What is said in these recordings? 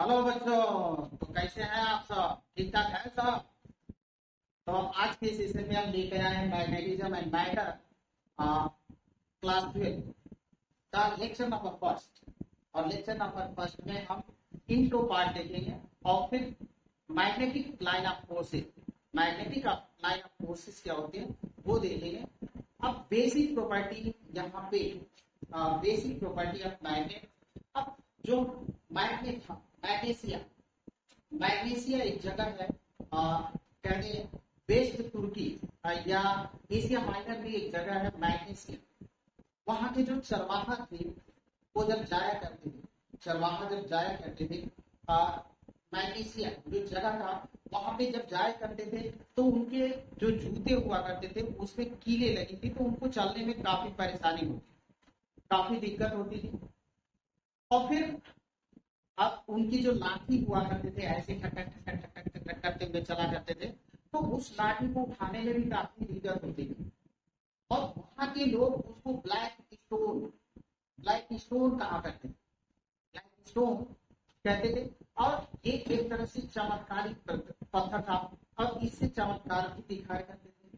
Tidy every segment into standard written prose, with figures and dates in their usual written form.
Hello बच्चों। तो कैसे हैं आप सब? ठीक ठाक है सब? तो आज के सेशन में हम लेकर आए हैं मैग्नेटिज्म एंड मैटर, क्लास 12 का लेक्चर नंबर फर्स्ट। और लेक्चर नंबर फर्स्ट में हम इंट्रो पार्ट देखेंगे और फिर magnetic line of forces, magnetic line of forces क्या होते हैं वो देखेंगे। अब बेसिक प्रॉपर्टी यहाँ पे, बेसिक प्रॉपर्टी ऑफ मैग्नेट। अब जो मैग्नेट था, मैग्नेशिया, मैग्नेशिया एक जगह है, कहते हैं वेस्ट तुर्की या एशिया माइनर भी एक जगह है मैग्नेशिया। वहां के जो चरवाहा थे वो जब जाया करते थे, चरवाहा जब जाया करते थे मैग्नेशिया जो जगह था वहां पे जब जाया करते थे तो उनके जो जूते हुआ करते थे उसमें कीले लगी थी, तो उनको चलने में काफी परेशानी होती, काफी दिक्कत होती थी। और फिर अब उनकी जो लाठी हुआ करते थे ऐसे खट खट खट खट खट खट करते हुए चला करते थे, तो उस लाठी को उठाने में भी काफी दिक्कत होती थी। और वहां के लोग उसको ब्लैक स्टोन कहा करते थे, ब्लैक स्टोन कहते थे। और ये एक तरह से चमत्कारिक पत्थर था और इससे चमत्कार भी दिखाया करते थे।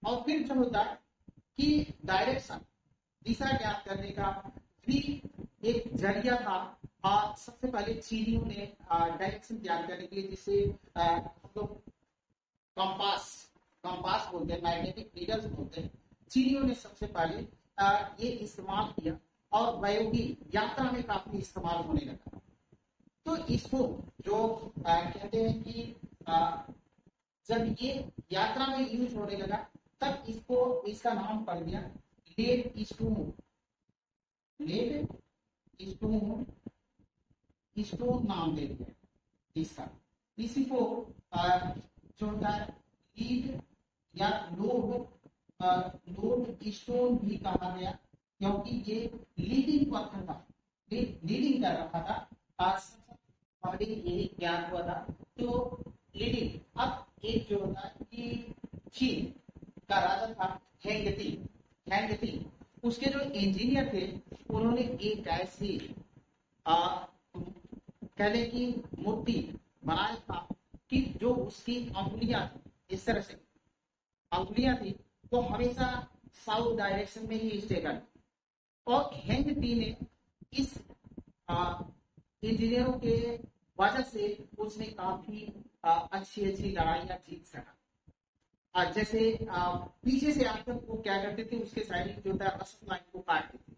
और फिर जो होता है कि डायरेक्शन, दिशा ज्ञात करने का भी एक जरिया था। सबसे पहले चीनियों ने डायरेक्शन ज्ञात करने के लिए, जिसे हम लोग कंपास, कंपास बोलते हैं, मैग्नेटिक नीडल्स बोलते हैं, चीनियों ने सबसे पहले ये इस्तेमाल किया और प्रायोगिक यात्रा में काफी इस्तेमाल होने लगा। तो इसको जो कहते हैं कि जब ये यात्रा में यूज होने लगा तब इसको, इसका नाम पड़ गया lead stone, lead stone, stone नाम दे दिया इसका। इसी को जो होता है लीड या लोड स्टोन भी कहा गया, क्योंकि ये लीडिंग पत्थर था, लीडिंग कर रहा था। पहले यही ज्ञान हुआ था। तो लीडिंग, अब एक जो होता है कि चीन का राजा था हेंगती, हेंगती उसके जो इंजीनियर थे उन्होंने एक ऐसी कहने की मूर्ति बनाया था कि जो उसकी अंगुलियां थी, इस तरह से अंगुलियां थी, वो हमेशा साउथ डायरेक्शन में ही स्टे करती। और हेंगटी ने इस इंजीनियरों के वजह से उसने काफी अच्छी अच्छी लड़ाइयां जीत सका। जैसे पीछे से आकर वो क्या करते थे, उसके साइड जो था असफ लाइन को काटते थे।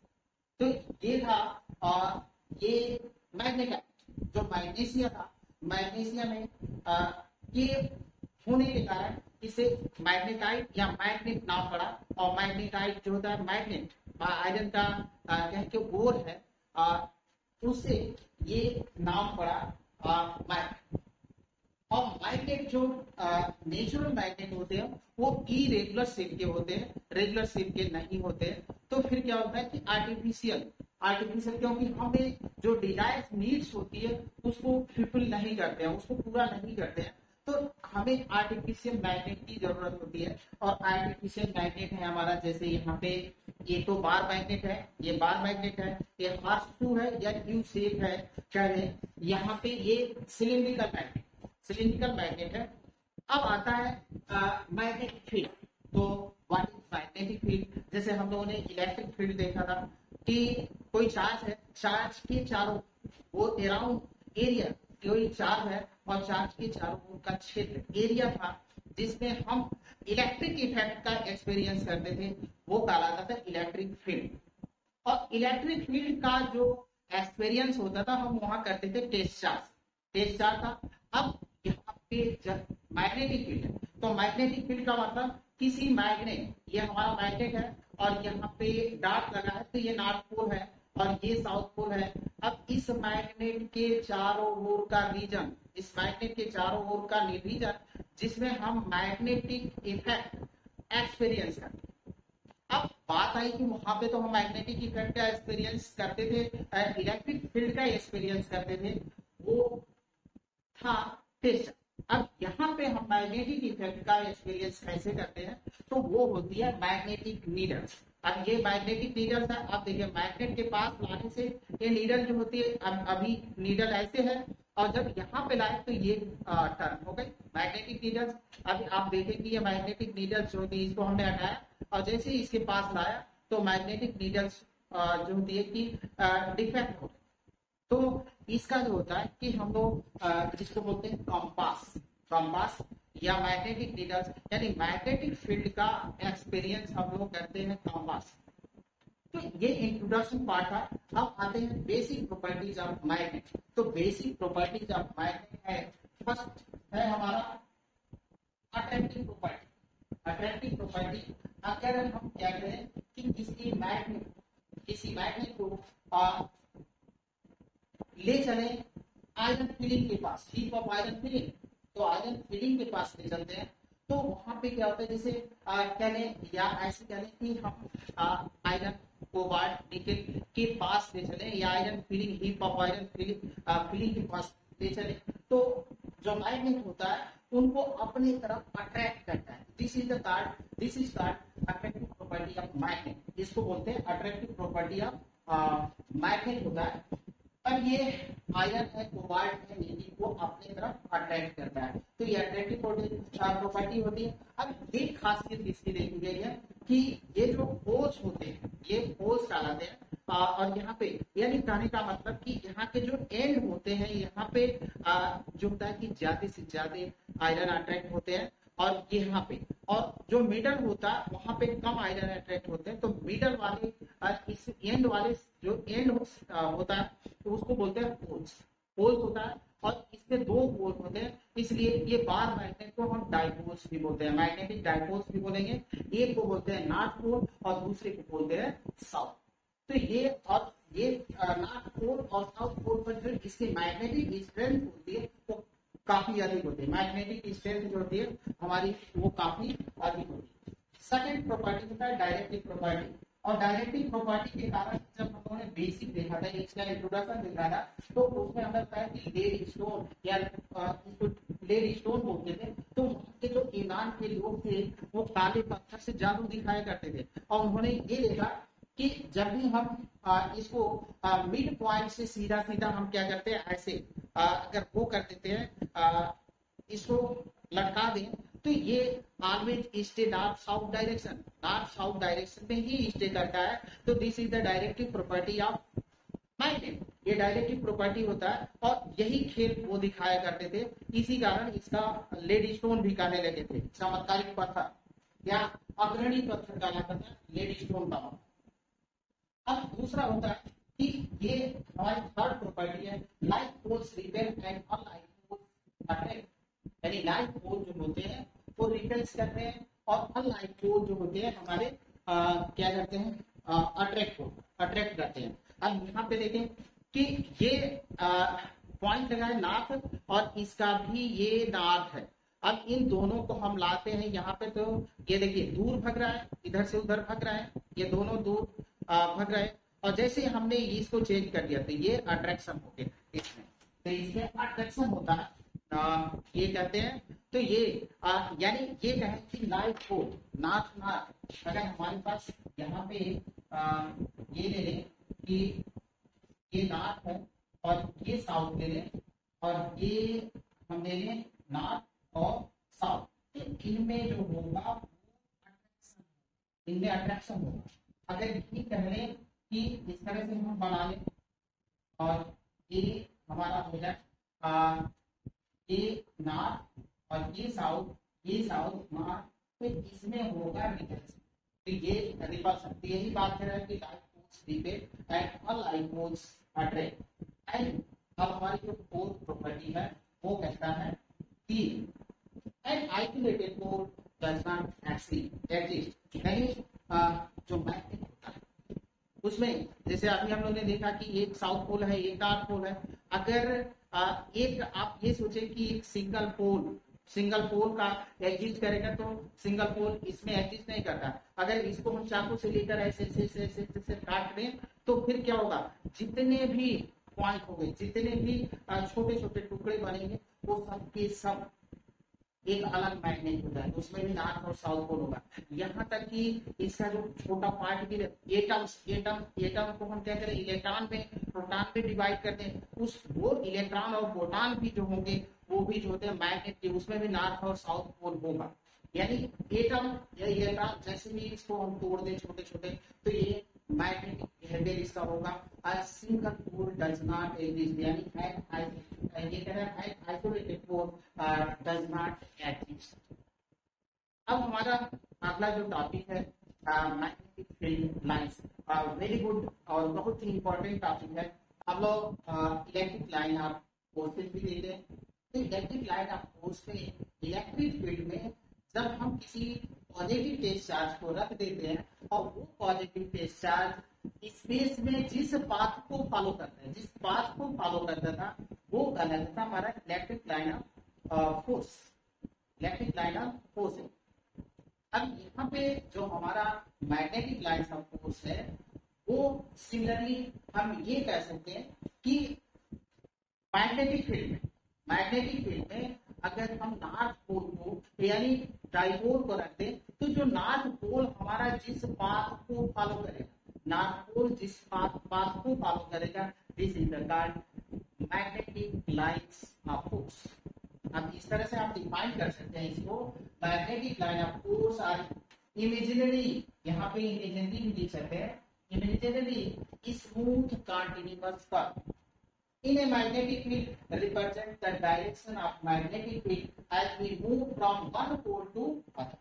तो ये था ये मैग्नेटाइट, जो मैग्नेशिया था, मैग्नेशिया में ये होने के कारण इसे मैग्नेटाइट या मैग्नेट नाम पड़ा। और मैग्नेटाइट जो होता है मैग्नेट, आयरन का कह के बोर है, उससे ये नाम पड़ा मैग्नेट। और मैग्नेट जो नेचुरल मैग्नेट होते हैं वो इरेगुलर शेप के होते हैं, रेगुलर शेप के नहीं होते हैं। तो फिर क्या होता है कि आर्टिफिशियल, क्योंकि हमें जो डिजायर्स नीड्स होती है उसको फुलफिल नहीं करते हैं, उसको पूरा नहीं करते हैं, तो हमें आर्टिफिशियल मैग्नेट की जरूरत होती है। और आर्टिफिशियल मैग्नेट है हमारा, जैसे यहाँ पे ये तो बार मैग्नेट है, ये बार मैग्नेट है, ये हार्स है या यू शेप है, क्या है यहाँ पे ये सिलिंड्रिकल मैग्नेट, सिलिंड्रिकल मैग्नेट है। अब आता है मैग्नेटिक फील्ड। तो व्हाट इज मैग्नेटिक फील्ड? जैसे हम लोगों ने इलेक्ट्रिक फील्ड देखा था कि कोई चार्ज है, चार्ज के चारों वो अराउंड एरिया, कोई चार्ज है और चार्ज के चारों ओर का क्षेत्र एरिया था, जिसमें हम इलेक्ट्रिक इफेक्ट का एक्सपीरियंस करते थे, वो कहलाता था इलेक्ट्रिक फील्ड। और इलेक्ट्रिक फील्ड का जो एक्सपीरियंस होता था हम वहां करते थे टेस्ट चार्ज, टेस्ट चार्ज था। अब यहाँ पे मैग्नेटिक फील्ड है, तो मैग्नेटिक फील्ड का मतलब किसी मैग्नेट, ये हमारा मैग्नेट है और यहाँ पे डॉट लगा है, तो ये नॉर्थ पोल है और ये साउथ पोल है। अब इस मैग्नेट के चारों ओर का रीजन, इस मैग्नेट के चारों ओर का रीजन जिसमें हम मैग्नेटिक इफेक्ट एक्सपीरियंस करते हैं। अब बात आई कि वहां पे तो हम मैग्नेटिक इफेक्ट का एक्सपीरियंस करते थे, इलेक्ट्रिक फील्ड का एक्सपीरियंस करते थे, वो था टेस्ट। अब यहाँ पे हम मैग्नेटिक इफेक्ट का एक्सपीरियंस कैसे करते हैं, तो वो होती है मैग्नेटिक नीडल्स। अब ये मैग्नेटिक नीडल है। आप देखिए मैग्नेट के पास लाने से ये नीडल जो होती है, अभी नीडल ऐसे है और जब यहाँ पे लाए तो ये टर्न हो गई मैग्नेटिक नीडल। अभी आप देखेंगे ये मैग्नेटिक नीडल जो होती है इसको हमने हटाया और जैसे ही इसके पास लाया तो मैग्नेटिक नीडल्स जो होती है कि डिफेक्ट हो गई। तो इसका जो होता है कि हम लोग जिसको बोलते हैं कंपास या मैग्नेटिक नीडल्स, यानी मैग्नेटिक फील्ड का एक्सपीरियंस हम लोग करते हैं कंपास। तो ये इंट्रोडक्शन पार्ट था। अब आते हैं बेसिक प्रॉपर्टीज ऑफ मैग्नेट। तो बेसिक प्रॉपर्टीज ऑफ मैग्नेट है, फर्स्ट है हमारा अट्रैक्टिव प्रॉपर्टी। अट्रैक्टिव प्रॉपर्टी अगर हम क्या करें कि किसी मैग्नेट को ले चले आयरन फिलिंग के पास, हीप ऑफ आयरन फिलिंग, तो आयरन फिलिंग के पास ले चलते हैं तो वहां पे क्या होता है, जैसे कह लें या ऐसे कह लें कि हम आयरन कोबाल्ट निकल के पास ले चले या iron filling, heap of iron filling के पास ले चले, तो जो मैग्नेट होता है उनको अपनी तरफ अट्रैक्ट करता है। This is called attractive property of magnet. इसको बोलते हैं अट्रैक्टिव प्रॉपर्टी ऑफ मैग्नेट होता है। अब ये आयरन है, कोबाल्ट है, निकल को अपने तरफ अट्रैक्ट करता है, तो ये अट्रैक्टिव प्रॉपर्टी होती है। अब एक खासियत इसकी देखी गई है कि ये जो पोल्स होते हैं ये पोल्स कहलाते हैं और यहाँ पे यानी कहने का मतलब कि यहाँ के जो एंड होते हैं यहाँ पे जो होता है कि ज्यादा से ज्यादा आयरन अट्रैक्ट होते हैं और यहाँ पे, और जो मिडल होता है वहां पे कम आयरन अट्रैक्ट होते हैं। तो मिडल वाले इस एंड वाले जो एंड होता है तो उसको बोलते हैं पोल्स होता है और इसमें दो पोल होते हैं, इसलिए ये बार मैग्नेट को हम डाइपोल्स भी बोलते हैं, मैग्नेटिक डाइपोल्स भी बोलेंगे। एक को बोलते हैं नॉर्थ पोल और दूसरे को बोलते हैं साउथ। तो ये और ये नॉर्थ पोल और साउथ पोल पर जो इसकी मैग्नेटिक स्ट्रेंथ होती है वो काफी अधिक होती है। मैग्नेटिक स्ट्रेंथ जो होती है हमारी वो काफी अधिक होती है। सेकंड प्रॉपर्टी होता है डायरेक्टिव प्रॉपर्टी, और डायरेक्टिव प्रॉपर्टी के कारण जब हम लोगों ने बेसिक देखा था, इसका इंट्रोडक्शन देखा था, तो उसमें हमें पता है कि लेड स्टोन या इसको लेड स्टोन बोलते थे। तो वहाँ के जो ईरान के लोग थे वो काले पत्थर से जादू दिखाया करते थे और उन्होंने ये देखा कि जब भी हम इसको मिड पॉइंट से सीधा सीधा हम क्या करते हैं ऐसे अगर वो कर देते हैं इसको लटका दें तो ये always stay north south direction में ही स्टे करता है। तो this is the directive property of magnet. ये डायरेक्टिव प्रॉपर्टी होता है और यही खेल वो दिखाया करते थे, इसी कारण इसका लेड स्टोन भी कहने लगे थे। चमत्कारिक पत्थर या अग्रणी पत्थर कहलाता था लेड स्टोन का। अब दूसरा होता है कि ये हमारी थर्ड प्रॉपर्टी है like poles repel and unlike poles attract. यानी लाइक पोल जो होते हैं वो रिपेल्स करते हैं और अनलाइक पोल जो होते हैं हमारे क्या करते हैं अट्रैक्ट करते हैं। अब यहाँ पे देखें कि ये पॉइंट लगा है नॉर्थ और इसका भी ये नॉर्थ है। अब इन दोनों को हम लाते हैं यहाँ पे, तो ये देखिए दूर भग रहा है, इधर से उधर भग रहा है, ये दोनों दूर भग रहे हैं और जैसे हमने इसको चेंज कर दिया तो ये अट्रैक्शन हो गया इसमें, तो इसमें अट्रैक्शन होता है ये कहते हैं। तो ये यानी ये कहें कि लाइट पोल नॉर्थ अगर हमारे पास यहाँ पे ये ले लें कि ये नॉर्थ है और ये साउथ ले लें और ये हम ले लें नॉर्थ और साउथ, तो इनमें जो होगा इनमें अट्रैक्शन होगा। अगर ये कह लें कि इस तरह से हम बना लें और ये हमारा हो जाए ये नॉर्थ और ये साउथ नॉर्थ, तो इसमें होगा रिपल्सन। तो ये रिपल्सन, यही बात है कि like poles repel and unlike poles attract. And अब हमारी जो फोर्थ प्रॉपर्टी है वो कहता है कि an isolated pole does not exist. यानी जो मैग्नेट होता है उसमें जैसे अभी हम लोगों ने देखा कि एक साउथ पोल है एक नॉर्थ पोल है। अगर एक आप ये सोचे कि एक सिंगल पोल का एग्जिस्ट करेगा तो सिंगल पोल इसमें एग्जिस्ट नहीं करता। अगर इसको हम चाकू से लेकर ऐसे काट दें तो फिर क्या होगा, जितने भी पॉइंट हो गए, जितने भी छोटे छोटे टुकड़े बनेंगे वो सब के सब एक अलग मैग्नेट होता है, उसमें भी नॉर्थ और साउथ पोल होगा। यहाँ तक कि इसका जो छोटा पार्ट भी एटम को हम क्या करें, इलेक्ट्रॉन में प्रोटॉन में डिवाइड करते हैं, उस वो इलेक्ट्रॉन और प्रोटॉन भी जो होंगे वो भी जो होते हैं मैग्नेट के, उसमें भी नॉर्थ और साउथ पोल होगा। यानी एटम या इलेक्ट्रॉन जैसे भी इसको हम तोड़ दें छोटे छोटे, तो ये मैग्नेटिक बिहेवियर इसका होगा। A single pole does not exist, यानी ये कह रहा है isolated pole does not exist। अब हमारा अगला जो टॉपिक है magnetic field lines, very good और बहुत ही इंपॉर्टेंट टॉपिक है। हम लोग इलेक्ट्रिक लाइन आप कोर्सेज भी देते हैं, तो इलेक्ट्रिक लाइन आप कोर्स में इलेक्ट्रिक फील्ड में जब हम किसी पॉजिटिव टेस्ट चार्ज को रख देते हैं और वो पॉजिटिव टेस्ट चार्ज स्पेस में जिस पाथ को फॉलो करता है, जिस पाथ को फॉलो करता था वो कहलाता था हमारा electric line of force, electric line of force है। अब यहाँ पे जो हमारा मैग्नेटिक लाइन ऑफ फोर्स है वो सिमिलरली हम ये कह सकते हैं कि मैग्नेटिक फील्ड में अगर हम नॉर्थ पोल को यानी डाइपोल को रख दें, तो जो नॉर्थ पोल हमारा जिस पाथ को फॉलो करेगा, नॉर्थ पोल जिस पाथ को फॉलो करेगा, this is the called magnetic lines of force. अब इस तरह से आप डिफाइन कर सकते हैं इसको, magnetic line of force are imaginary, यहाँ पे इमेजिनरी भी लिख सकते हैं, imaginary smooth continuous curve in a magnetic field represent the direction of magnetic field as we move from one pole to other,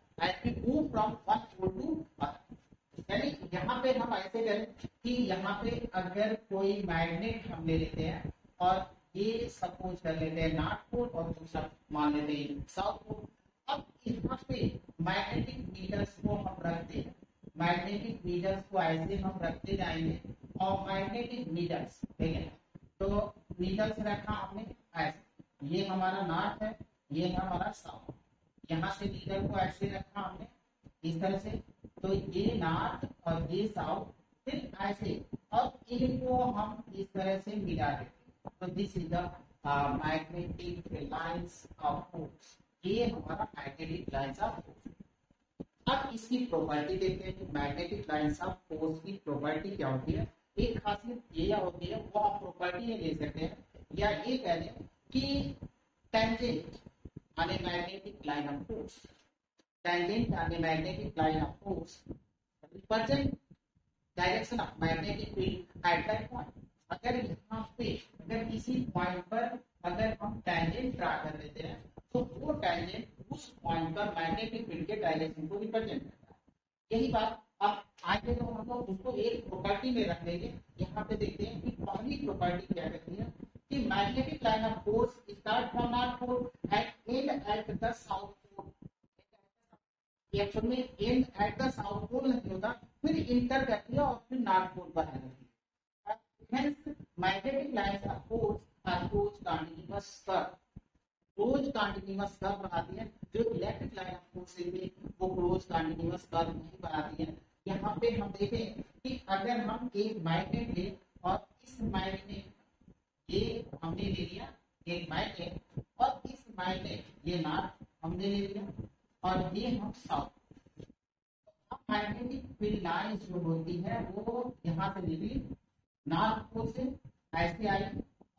यानी यहाँ पे हम ऐसे करें कि यहाँ पे अगर कोई मैग्नेट हम ले लेते हैं और ये सपोज कर लेते हैं नॉर्थ पोल और दूसरा मान लेते हैं साउथ पोल। अब यहाँ पे मैग्नेटिक मीटर्स को हम रखते हैं, मैग्नेटिक मीटर्स को ऐसे हम रखते जाएंगे और मैग्नेटिक मीटर्स ठीक है, तो मीटर्स रखा हमने ऐसे, ये हमारा नॉर्थ है, ये है हमारा साउथ, यहाँ से मीटर को ऐसे रखा हमने इस तरह से, तो ये नॉर्थ और ये साउथ, फिर ऐसे और इनको हम इस तरह से मिला देते, तो this is the magnetic lines of force, ये हमारा मैग्नेटिक लाइंस ऑफ फोर्स। अब इसकी प्रॉपर्टी देखते हैं कि मैग्नेटिक लाइंस ऑफ फोर्स की प्रॉपर्टी क्या होती है। एक खासियत ये होती है, वो आप प्रॉपर्टी ले सकते हैं या ये कह दें कि tangent on a magnetic line of force, tangent on a magnetic line of force represent direction of magnetic field at that point. अगर यहाँ पे अगर किसी पॉइंट पर अगर हम टेंजेंट ड्रा कर लेते हैं तो वो टेंजेंट उस पॉइंट पर मैग्नेटिक फील्ड के डायरेक्शन को रिप्रेजेंट करता है। यही बात अब आगे तो हम लोग उसको एक प्रॉपर्टी में रख लेंगे। यहाँ पे देखते हैं कि पहली प्रॉपर्टी क्या कहती है कि magnetic line of force start from north pole and end at the south pole. Actual में end at the south pole नहीं होता, फिर इंटर करती है और फिर नॉर्थ पोल पर आ जाती है। Hence magnetic line of force are close continuous curve, close continuous curve बनाती है। जो इलेक्ट्रिक लाइन ऑफ फोर्स है वो क्लोज कंटीन्यूअस कर्व नहीं बनाती है। यहाँ पे हम देखें कि अगर हम एक मैग्नेट ले और इस मैग्नेट ये हमने ले लिया एक मैग्नेट और इस मैग्नेट ये नॉर्थ हमने ले लिया और ये हम साउथ, अब मैग्नेटिक फील्ड लाइन जो होती है वो यहाँ से निकली नॉर्थ पोल से ऐसे आई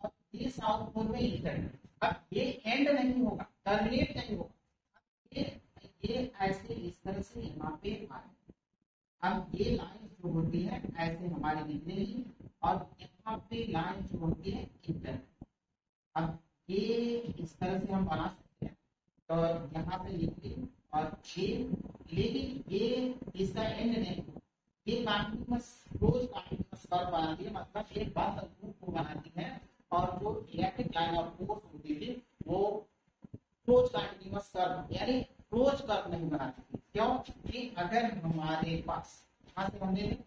और ये साउथ पोल में इंटर। अब ये एंड नहीं होगा, टर्मिनेट नहीं होगा, ये ऐसे इस तरह से यहाँ पे आए। अब ये लाइन जो होती है ऐसे हमारी निकलेगी और यहाँ पे लाइन जो होती है इंटर। अब ये इस तरह से हम बना सकते हैं, तो यहाँ से निकली और ये, लेकिन ये इसका एंड नहीं, ये कंटीन्यूअस क्लोज कंटीन्यूअस कर्व बनाती है, मतलब एक बंद लूप को बनाती है। और जो इलेक्ट्रिक लाइन ऑफ फोर्स होती थी वो क्लोज कंटीन्यूअस कर्व यानी क्लोज कर्व नहीं बनाती थी। क्यों कि अगर हमारे पास यहाँ से हमने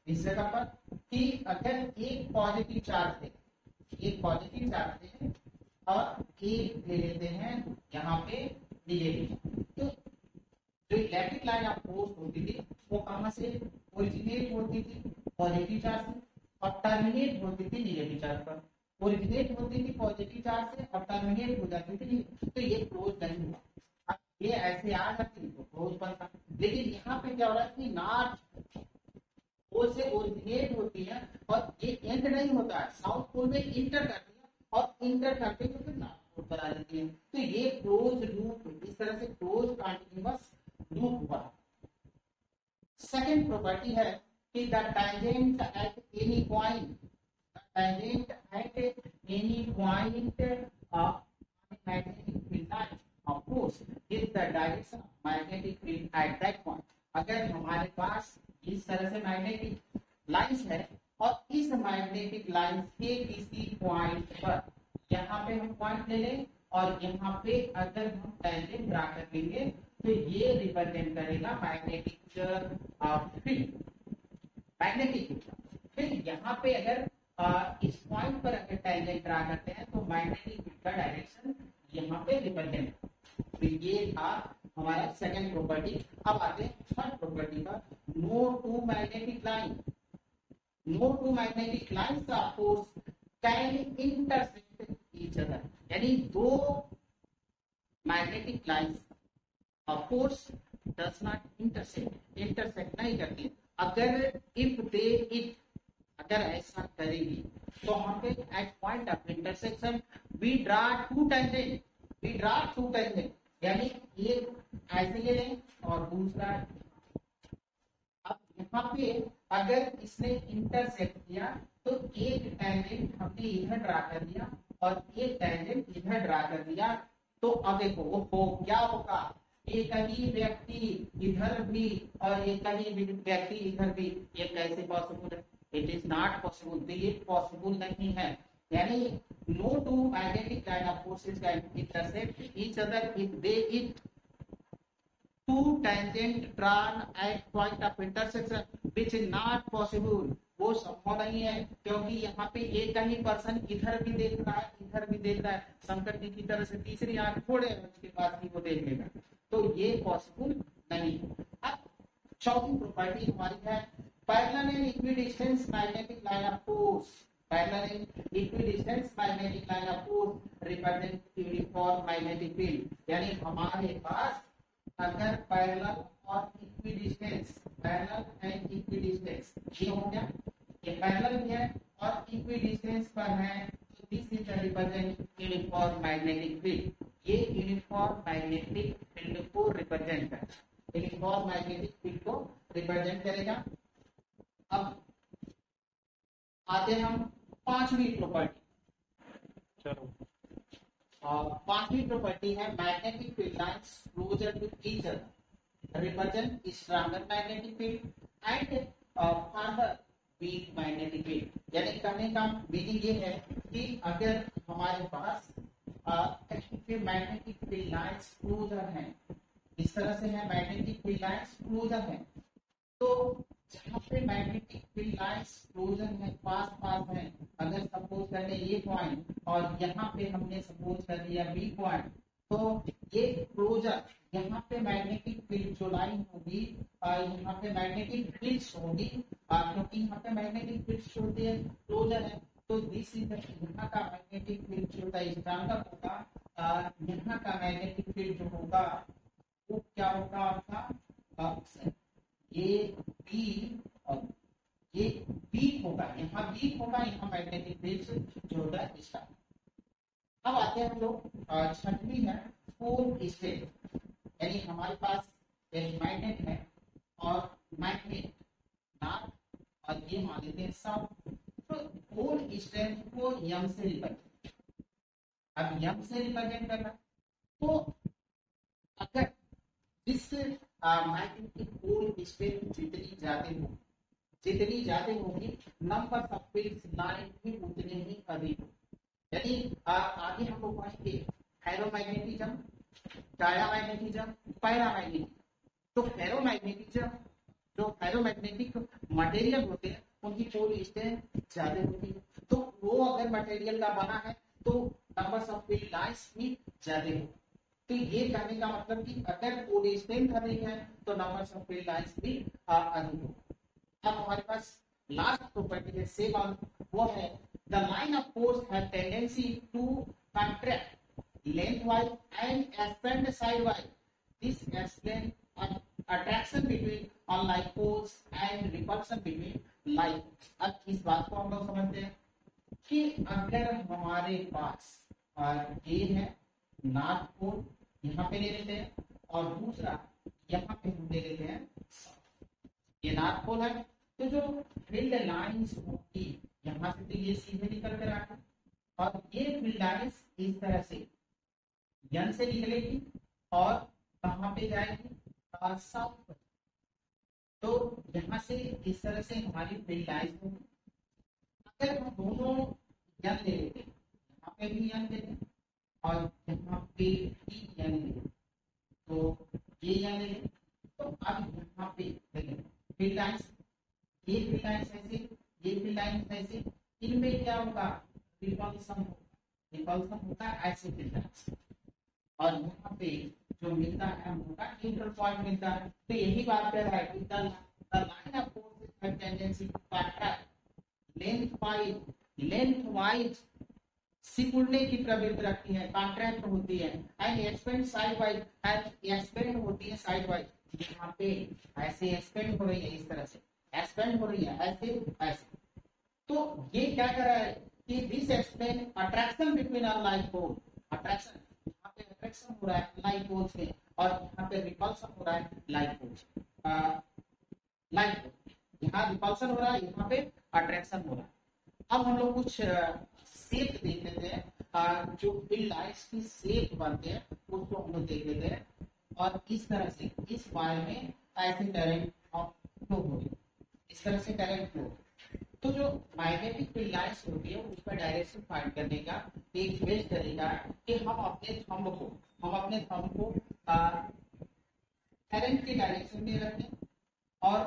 इस जगह पर कि अगर एक पॉजिटिव चार्ज है, एक पॉजिटिव चार्ज है और एक ले लेते हैं यहाँ पे निगेटिव, तो जो इलेक्ट्रिक लाइन ऑफ फोर्स होती थी वो कहाँ से ओरिजिनेट होती थी, पॉजिटिव चार्ज से, और टर्मिनेट होती थी निगेटिव चार्ज पर। ओरिजिनेट होती थी पॉजिटिव चार्ज से और टर्मिनेट हो जाती थी, तो ये क्लोज नहीं हुआ। अब ये ऐसे आ जाती तो क्लोज बनता, लेकिन यहाँ पे क्या हो रहा है कि नॉर्थ पोल से ओरिजिनेट होती है और ये एंड नहीं होता है, साउथ पोल में इंटर करती है और इंटर करके तो फिर नॉर्थ पोल पर आ जाती है। तो ये क्लोज लूप, इस तरह से क्लोज कंटिन्यूअस लूप हुआ। सेकंड प्रॉपर्टी है कि the tangent at any point, tangent at any point of magnetic field line of course is the direction of magnetic field at that point। अगर हमारे पास इस तरह से मैग्नेटिक लाइंस है और इस मैग्नेटिक लाइन के किसी पॉइंट पर, यहाँ पे हम पॉइंट ले लें और यहाँ पे अगर हम टेंजेंट ड्रा कर लेंगे तो ये रिप्रेजेंट करेगा मैग्नेटिक फील्ड, मैग्नेटिक फील्ड। फिर यहाँ पे अगर इस पॉइंट पर अगर टेंजेंट ड्रा करते हैं तो मैग्नेटिक फील्ड का डायरेक्शन यहाँ पे रिप्रेजेंट। तो ये था हमारा सेकंड प्रॉपर्टी। अब आते हैं थर्ड प्रॉपर्टी पर, no two magnetic line, no two magnetic lines of force can intersect each other, यानी दो magnetic lines of force does not intersect, intersect नहीं करती। अगर इफ दे इट, अगर ऐसा करेगी तो हम पे at point of intersection we draw two tangent, we draw two tangent, यानी ये ऐसे ले लें और दूसरा। अब यहाँ पे अगर इसने इंटरसेक्ट किया तो एक टेंजेंट हमने इधर ड्रा कर दिया और एक टेंजेंट इधर ड्रा कर दिया, तो अब देखो वो क्या होगा, एक ही व्यक्ति इधर भी और एक ही व्यक्ति इधर भी, ये कैसे पॉसिबल है? इट इज नॉट पॉसिबल, तो ये पॉसिबल नहीं है। यानी no two magnetic line of forces can intersect each other if they it two tangent drawn at point of intersection which is not possible, वो संभव नहीं है क्योंकि यहाँ पे एक ही पर्सन इधर भी देख रहा है इधर भी देख रहा है, शंकर जी की तरह से तीसरी आंख थोड़े उसके बाद ही वो देख लेगा, तो ये पॉसिबल नहीं। अब चौथी प्रॉपर्टी हमारी है parallel and equidistance magnetic line of force, parallel and equidistance magnetic line of force represent uniform magnetic field, यानी हमारे पास अगर पैरेलल और इक्विडिस्टेंस, पैरेलल एंड इक्विडिस्टेंस ये हो गया, ये पैरेलल भी है और इक्विडिस्टेंस पर है, तो this is the represent uniform magnetic field, ये यूनिफॉर्म मैग्नेटिक फील्ड को रिप्रेजेंट करता है, यूनिफॉर्म मैग्नेटिक फील्ड को रिप्रेजेंट करेगा। अब आते हम पांचवी प्रॉपर्टी, चलो और पांचवी प्रॉपर्टी है magnetic field lines closer to each other represent stronger magnetic field and further weak magnetic field. यानी कहने का मीनिंग ये है कि अगर हमारे पास मैग्नेटिक फील्ड लाइंस क्लोजर हैं, इस तरह से है मैग्नेटिक फील्ड लाइंस क्लोजर हैं, तो जहाँ पे मैग्नेटिक फील्ड लाइंस क्लोजर है, पास पास है, अगर सपोज कर ले ये पॉइंट और यहाँ पे हमने सपोज कर लिया बी पॉइंट, तो ये क्लोजर, यहाँ पे मैग्नेटिक फील्ड जो लाइन होगी यहाँ पे मैग्नेटिक फील्ड्स होगी, क्योंकि यहाँ पे मैग्नेटिक फील्ड्स होती है क्लोजर है, तो दिस इज यहाँ का मैग्नेटिक फील्ड जो होता है स्ट्रॉन्गर होगा, यहाँ का मैग्नेटिक फील्ड जो होगा वो क्या होगा आपका ये बी और ये वीक होगा, यहाँ वीक होगा, यहाँ मैग्नेटिक फील्ड जो होता है स्ट्रॉन्ग। अब आते हैं हम लोग छठवीं है फोर स्टेट, यानी हमारे पास एक मैग्नेट है और मैग्नेट नॉर्थ और ये मान लेते हैं साउथ, तो फोर स्टेट को यम से रिप्रेजेंट, अब यम से रिप्रेजेंट करना, तो अगर इस मैग्नेटिक फोर स्टेट जितनी ज्यादा होगी नंबर ऑफ फील्ड्स लाइन भी उतने ही अधिक हो, यानी आगे हम लोग पढ़ेंगे फेरोमैग्नेटिज्म, डायामैग्नेटिज्म, पैरामैग्नेटिज्म। तो फेरोमैग्नेटिज्म जो फेरोमैग्नेटिक मटेरियल होते हैं उनकी पोल स्ट्रेंथ ज्यादा होती है, तो वो अगर मटेरियल का बना है तो नंबर ऑफ फील्ड लाइंस भी ज्यादा हो, तो ये कहने का मतलब कि अगर पोल स्ट्रेंथ अधिक है तो नंबर ऑफ फील्ड लाइंस भी अधिक हो। अब हमारे पास लास्ट प्रॉपर्टी है सेवन, वो है the line of force have tendency to contract lengthwise and expand sidewise this explain attraction between unlike poles and repulsion between like poles. अब इस बात को हम लोग समझते हैं कि अगर हमारे पास ये है नॉर्थ पोल, यहाँ पे ले लेते हैं, और दूसरा यहाँ पे हम ले लेते हैं साउथ। ये नॉर्थ पोल है, तो जो फील्ड लाइंस होगी यहाँ से तो ये सीधे निकल कर आए, और ये फील्ड लाइंस इस तरह से यन से निकलेगी और कहाँ पे जाएगी, साउथ पर। तो यहाँ से इस तरह से हमारी फील्ड लाइंस होगी। अगर हम दोनों यन ले लेते, यहाँ पे भी यन ले लें और यहाँ पे भी यन ले लें, तो ये यन ले लें, तो अब यहाँ पे देखें फील्ड लाइंस, ये फील्ड लाइंस ऐसे, ये फील्ड लाइंस ऐसे, इनमें क्या होगा, रिपल्सन होगा ऐसे फील्ड लाइंस, और यहाँ पे जो मिलता है होगा न्यूट्रल पॉइंट मिलता है। तो यही बात कर रहा है कि the line of force have tendency to contract lengthwise सिकुड़ने की प्रवृत्ति रखती है, कॉन्ट्रैक्ट होती है, and expand sidewise, and expand होती है साइड वाइज। यहाँ पे ऐसे एक्सपेंड हो रही है, इस तरह से एक्सपेंड हो रही है, ऐसे ऐसे। तो ये क्या कर रहा है कि this explain attraction between unlike pole, attraction, यहाँ पे अट्रैक्शन हो रहा है लाइक पोल्स में, और यहाँ पे रिपल्सन हो रहा है लाइक पोल्स, लाइक पोल, यहाँ रिपल्सन हो रहा है, यहाँ पे अट्रैक्शन हो रहा है। अब हम लोग कुछ शेप देख लेते हैं, जो फील्ड लाइंस की शेप बनते हैं उसको हम लोग देख लेते हैं। और इस तरह से इस वायर में ऐसे करंट फ्लो हो रही है, इस तरह से करंट फ्लो। तो जो मैग्नेटिक फील्ड लाइंस होती है उसका डायरेक्शन फाइंड करने का एक बेस्ट तरीका है कि हम अपने थंब को करंट के डायरेक्शन में रखें, और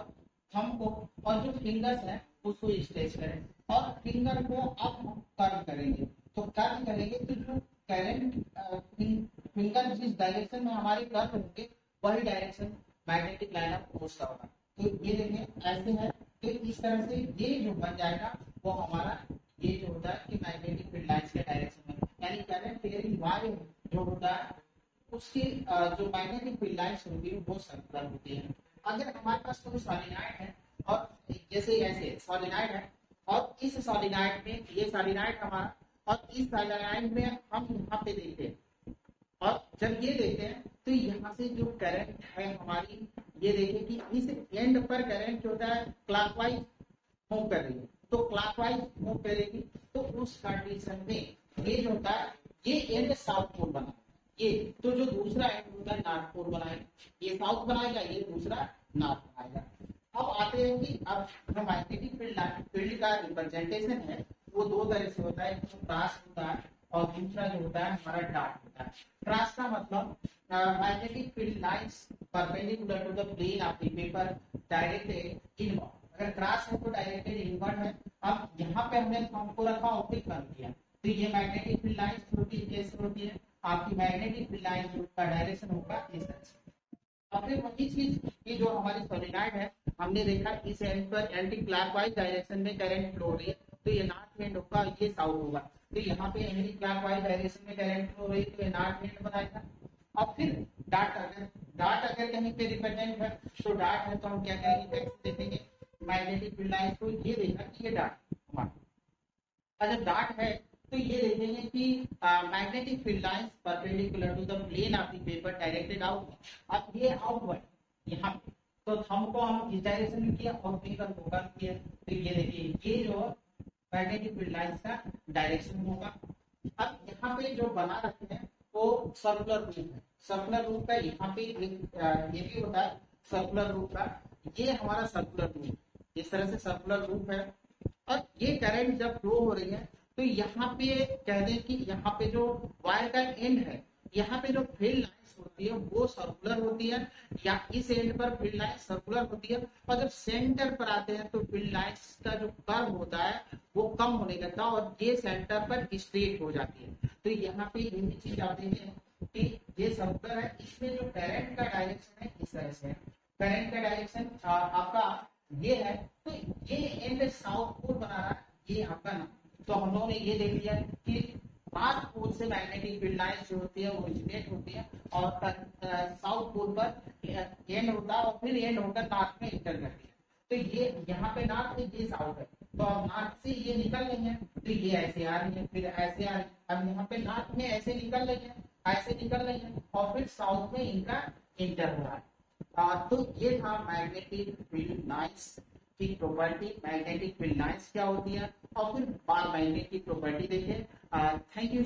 थंब को और जो फिंगर्स है उसको स्ट्रेच करें, और फिंगर को अब हम कर्व करेंगे। तो कर्व करेंगे तो जो करंट फिंगर जिस डायरेक्शन में हमारे कर्व होंगे वही direction magnetic line of force का होगा। तो ये देखें ऐसे है, तो इस तरह से ये जो बन जाएगा वो हमारा ये जो होता है कि मैग्नेटिक फील्ड लाइंस के डायरेक्शन में, यानी करंट बेयरिंग वायर जो होता है उसकी जो मैग्नेटिक फील्ड लाइंस होती है वो सर्कुलर होती है। अगर हमारे पास कोई सॉलिनॉइड है, और जैसे ऐसे सॉलिनॉइड है, और इस सॉलिनॉइड में ये सॉलिनॉइड हमारा, और इस सॉलिनॉइड में हम यहाँ पे देखते हैं, और जब ये देखते हैं तो यहाँ से जो करंट है हमारी, ये देखिए कि इस एंड पर करंट जो होता है क्लॉकवाइज मूव कर रही है, तो क्लॉकवाइज मूव करेगी, तो उस कंडीशन में ये जो होता है ये एंड साउथ पोल बना, ये तो जो दूसरा एंड होता है नॉर्थ पोल बनाएगा, ये साउथ बनाएगा, ये दूसरा नॉर्थ बनाएगा। अब आते हैं कि अब जो मैग्नेटिक फील्ड का रिप्रेजेंटेशन है वो दो तरह से होता है, एक तो क्रॉस होता है और दूसरा जो होता है हमारा डॉट होता है। क्रॉस का मतलब magnetic field lines perpendicular to the plane of the paper directed inward. अगर क्रॉस है तो डायरेक्टेड इनवर्ड है। अब यहाँ पे हमने थंब को रखा और क्लिक कर दिया, तो ये मैग्नेटिक फील्ड लाइंस होती है, कैसे होती है, आपकी मैग्नेटिक फील्ड लाइंस का डायरेक्शन होगा इस तरह से। और फिर वही चीज की जो हमारी सोलिनॉइड है, हमने देखा इस एंड पर एंटी क्लॉकवाइज डायरेक्शन में करंट फ्लो हो रही है, तो ये नॉर्थ एंड होगा, ये साउथ होगा। तो यहाँ पे एंटी क्लॉकवाइज डायरेक्शन में करंट फ्लो हो रही है, तो ये नॉर्थ एंड बनाएगा। और फिर डाट अगर कहीं पे रिप्रेजेंट है, तो डाट है तो हम क्या करेंगे, देखेंगे मैग्नेटिक फील्ड लाइंस को, ये देखा कि ये डाट हमारा। अगर डाट है तो ये देखेंगे कि magnetic field lines perpendicular to the plane of the paper directed outward. अब ये आउटवर्ड यहाँ पे, तो थंब को हम इस डायरेक्शन में किया और फिंगर को कर्व किया, तो ये देखिए ये जो मैग्नेटिक फील्ड लाइंस का डायरेक्शन होगा। अब यहाँ पे जो बना रखे हैं वो सर्कुलर रूप है, सर्कुलर रूप का यहाँ पे ये भी होता है सर्कुलर रूप का, ये हमारा सर्कुलर रूप, इस तरह से सर्कुलर रूप है। और ये करंट जब फ्लो हो रही है तो यहाँ पे कह दें कि यहाँ पे जो वायर का एंड है, यहाँ पे जो फील्ड लाइंस होती है वो सर्कुलर होती है, या इस एंड पर फील्ड लाइंस सर्कुलर होती है, और जब सेंटर पर आते हैं तो फील्ड लाइंस का जो कर्व होता है वो कम होने लगता है और ये सेंटर पर स्ट्रेट हो जाती है। तो यहाँ पे ये चीज आप देखें कि ये सर्कुलर है, इसमें जो करंट का डायरेक्शन है इस तरह से, करंट का डायरेक्शन आपका ये है, तो ये एंड साउथ पोल बना रहा है, ये आपका ना। तो हम लोगों ने ये देख लिया कि नॉर्थ पोल से मैग्नेटिक फील्ड लाइंस जो होती है वो ओरिजिनेट होती है और साउथ पोल पर एंड होता है और फिर एंड होकर नॉर्थ में इंटर करती है। तो ये यहाँ पे नॉर्थ है, ये साउथ है, तो अब नॉर्थ से ये निकल रही है तो ये ऐसे आ रही है, फिर ऐसे आ रही है, अब यहाँ पे नॉर्थ में ऐसे निकल रही है, ऐसे निकल रही है और फिर साउथ में इनका इंटर हो रहा है। तो ये था मैग्नेटिक फील्ड लाइंस की प्रॉपर्टी। मैग्नेटिक फील्ड लाइंस क्या होती है और फिर बार मैग्नेट की प्रॉपर्टी देखें। Thank you.